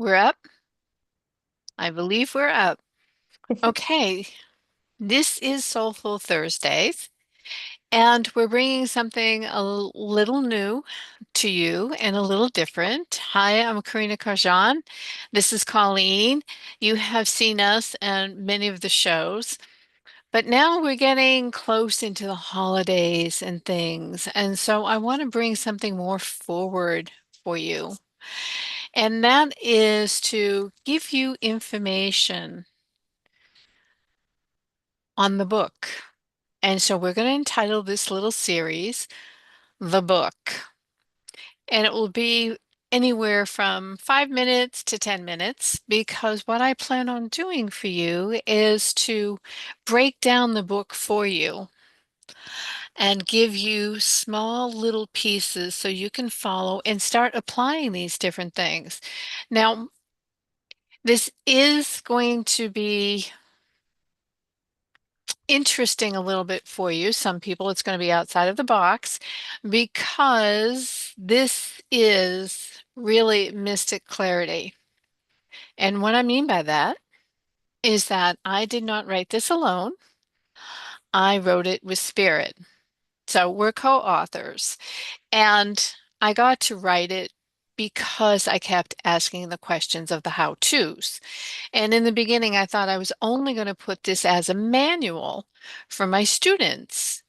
We're up. I believe we're up. Okay, this is Soulful Thursdays, and we're bringing something a little new to you and a little different. Hi, I'm Karina Carj'an. This is Colleen. You have seen us and many of the shows, but now we're getting close into the holidays and things, and so I want to bring something more forward for you, and that is to give you information on the book. And so we're going to entitle this little series, The Book. And it will be anywhere from 5 minutes to 10 minutes because what I plan on doing for you is to break down the book for you and give you small little pieces so you can follow and start applying these different things. Now, this is going to be interesting a little bit for you. Some people, it's going to be outside of the box because this is really mystic clarity. And what I mean by that is that I did not write this alone. I wrote it with Spirit. So we're co-authors. And I got to write it because I kept asking the questions of the how-tos. And in the beginning, I thought I was only going to put this as a manual for my students.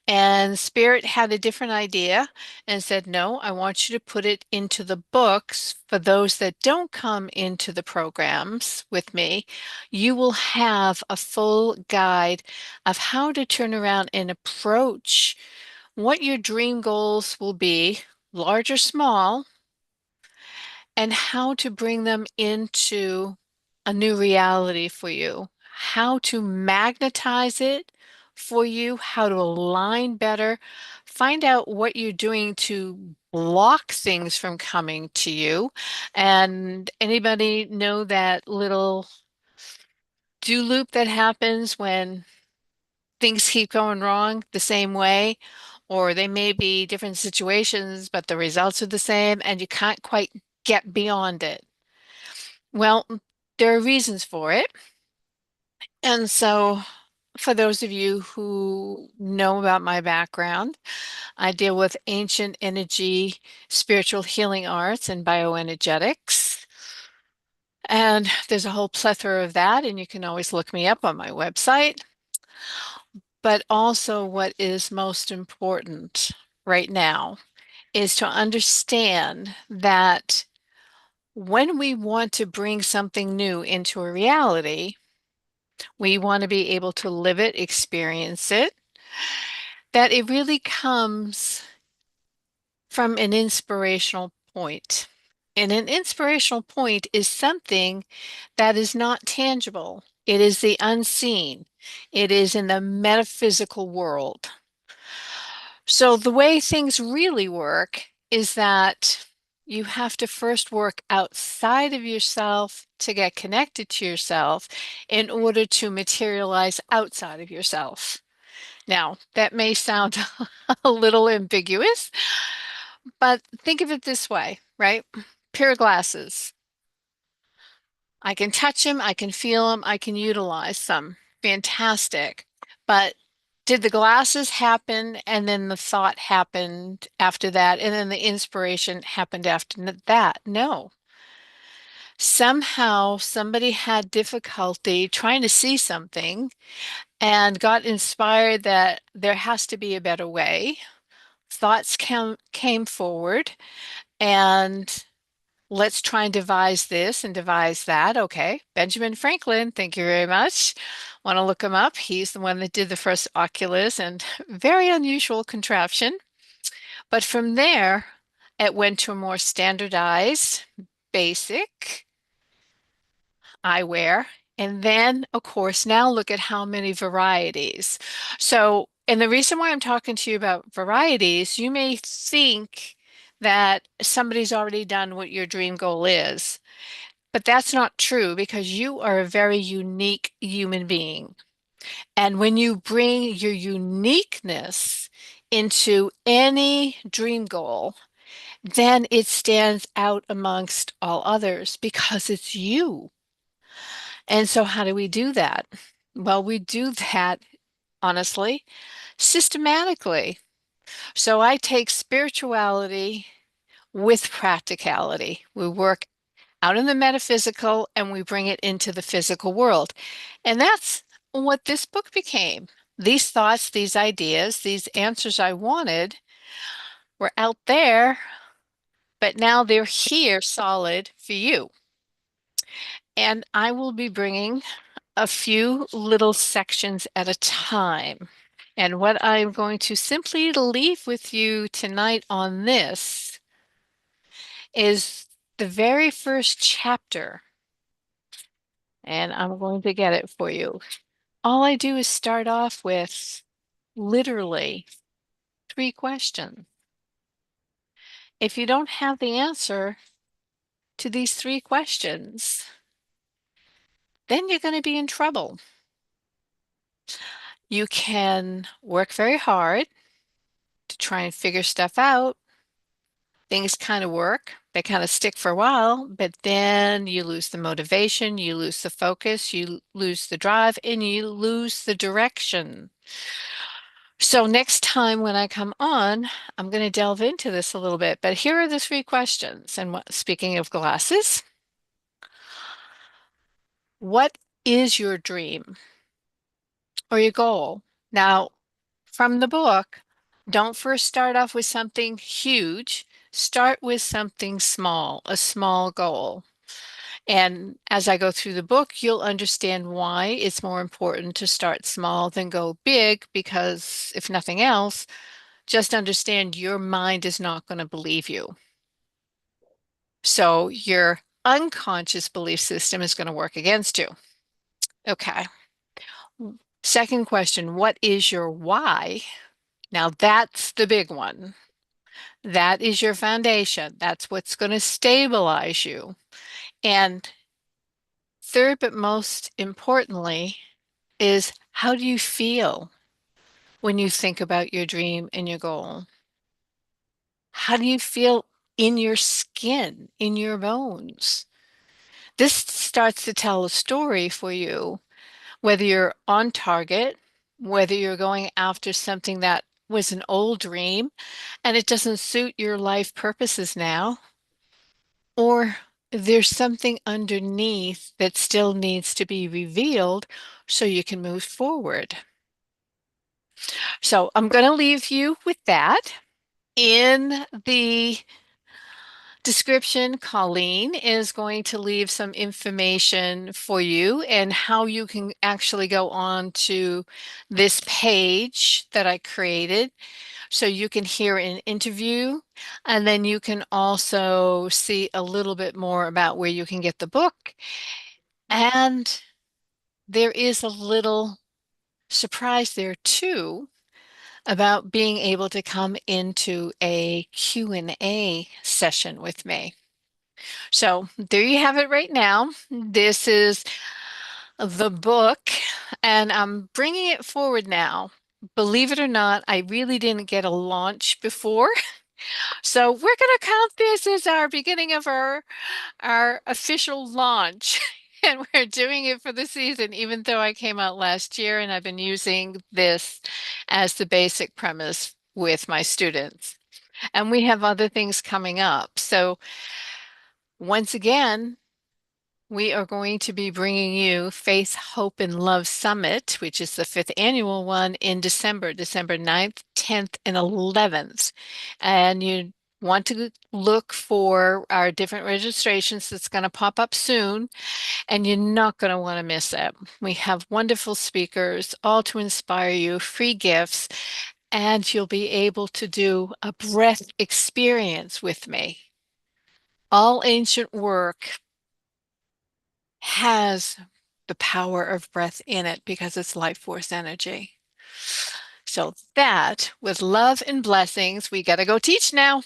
And Spirit had a different idea and said, no, I want you to put it into the books for those that don't come into the programs with me. You will have a full guide of how to turn around and approach what your dream goals will be, large or small, and how to bring them into a new reality for you, how to magnetize it for you, how to align better, find out what you're doing to block things from coming to you. And anybody know that little do loop that happens when things keep going wrong the same way? Or they may be different situations, but the results are the same, and you can't quite get beyond it. Well, there are reasons for it. And so, for those of you who know about my background, I deal with ancient energy, spiritual healing arts, and bioenergetics. And there's a whole plethora of that, and you can always look me up on my website. But also, what is most important right now is to understand that when we want to bring something new into a reality, we want to be able to live it, experience it, that it really comes from an inspirational point. And an inspirational point is something that is not tangible. It is the unseen. It is in the metaphysical world. So the way things really work is that you have to first work outside of yourself to get connected to yourself in order to materialize outside of yourself. Now, that may sound a little ambiguous, but think of it this way, right? Pair of glasses. I can touch them, I can feel them, I can utilize them. Fantastic. But did the glasses happen and then the thought happened after that and then the inspiration happened after that? No. Somehow somebody had difficulty trying to see something and got inspired that there has to be a better way. Thoughts came forward and let's try and devise this and devise that. Okay, Benjamin Franklin, thank you very much. Want to look him up? He's the one that did the first Oculus and very unusual contraption. But from there, it went to a more standardized, basic eyewear. And then, of course, now look at how many varieties. So, and the reason why I'm talking to you about varieties, you may think that somebody's already done what your dream goal is. But that's not true because you are a very unique human being. And when you bring your uniqueness into any dream goal, then it stands out amongst all others because it's you. And so, how do we do that? Well, we do that, honestly, systematically. So, I take spirituality with practicality. We work out in the metaphysical and we bring it into the physical world. And that's what this book became. These thoughts, these ideas, these answers I wanted were out there, but now they're here solid for you. And I will be bringing a few little sections at a time. And what I'm going to simply leave with you tonight on this is the very first chapter. And I'm going to get it for you. All I do is start off with literally 3 questions. If you don't have the answer to these 3 questions, then you're going to be in trouble. You can work very hard to try and figure stuff out. Things kind of work, they kind of stick for a while, but then you lose the motivation, you lose the focus, you lose the drive, and you lose the direction. So next time when I come on, I'm going to delve into this a little bit, but here are the 3 questions. And speaking of glasses, what is your dream or your goal? Now, from the book, don't first start off with something huge. Start with something small, a small goal. And as I go through the book, you'll understand why it's more important to start small than go big, because if nothing else, just understand your mind is not going to believe you. So your unconscious belief system is going to work against you. Okay. Second question, what is your why? Now that's the big one. That is your foundation. That's what's going to stabilize you. And third, but most importantly, is how do you feel when you think about your dream and your goal? How do you feel in your skin, in your bones? This starts to tell a story for you, whether you're on target, whether you're going after something that was an old dream and it doesn't suit your life purposes now, or there's something underneath that still needs to be revealed so you can move forward. So I'm going to leave you with that. In the description, Colleen is going to leave some information for you and how you can actually go on to this page that I created. So you can hear an interview, and then you can also see a little bit more about where you can get the book. And there is a little surprise there too about being able to come into a Q&A session with me. So there you have it right now. This is the book, and I'm bringing it forward now. Believe it or not, I really didn't get a launch before. So we're going to count this as our beginning of our official launch. And we're doing it for the season, even though I came out last year and I've been using this as the basic premise with my students. And we have other things coming up. So once again, we are going to be bringing you Faith, Hope, and Love Summit, which is the 5th annual one in December, December 9th, 10th, and 11th. And you want to look for our different registrations that's going to pop up soon, and you're not going to want to miss it. We have wonderful speakers, all to inspire you, free gifts, and you'll be able to do a breath experience with me. All ancient work has the power of breath in it because it's life force energy. So that, with love and blessings, we got to go teach now.